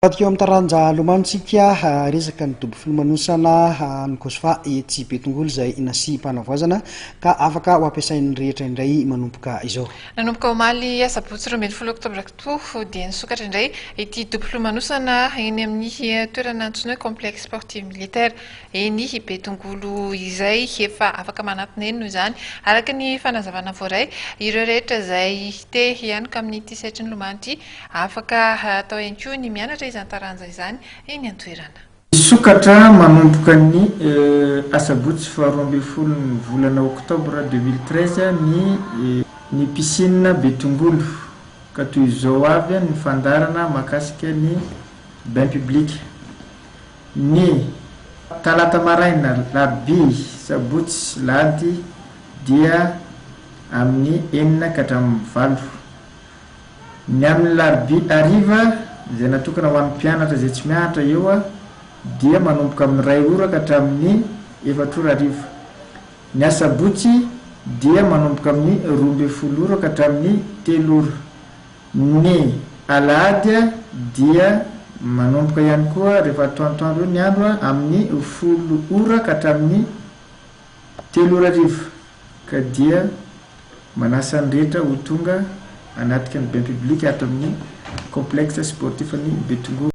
Raha amin'ny taranja lomanintsika resaka ny dobo filomanosana ny Kosfa etsy Betongolo izay inasy mpanavoazana ka afaka ho ampiasain'ny rehetra indray manomboka izao. Nanomboka omaly asabotsy 12 oktobra kitoa dia nisokatra indray ity dobo filomanosana eny amin'ny toerana antsoina hoe complexe sportif militaire eny Betongolo izay efa afaka manatona eny noho izany araka ny fanazavana voaray ireo rehetra izay te hianika amin'ity sehatry ny lomano ity afaka atao ihany koa ny mianatra izany taranja izany eny an-toerana. Sokatra manomboka ny asabotsy 12 ny volana oktobra 2013 ny piscine Betongolo ka toy izao avy ny fandarana makasika ny bain public. Ny talata maraina larobia sabotsy lahady dia amin'ny 4 ka hatramin'ny 9. Ny amin'ny larobia hariva izay natokana ho an'ny mpianatra izay tsy mianatra eo dia manomboka amin'ny 2 ora ka hatramin'ny 4 ora hariva. Ny asabotsy dia manomboka amin'ny 12 ora ka hatramin'ny 3 ora. Ny alahady dia manomboka ihany koa rehefa atoandro ny andro amin'ny 10 ora ka hatramin'ny 3 ora hariva ka dia manasa ny rehetra ho tonga anatika ny bain public ato amin'ny complexe sportif ny Betongolo.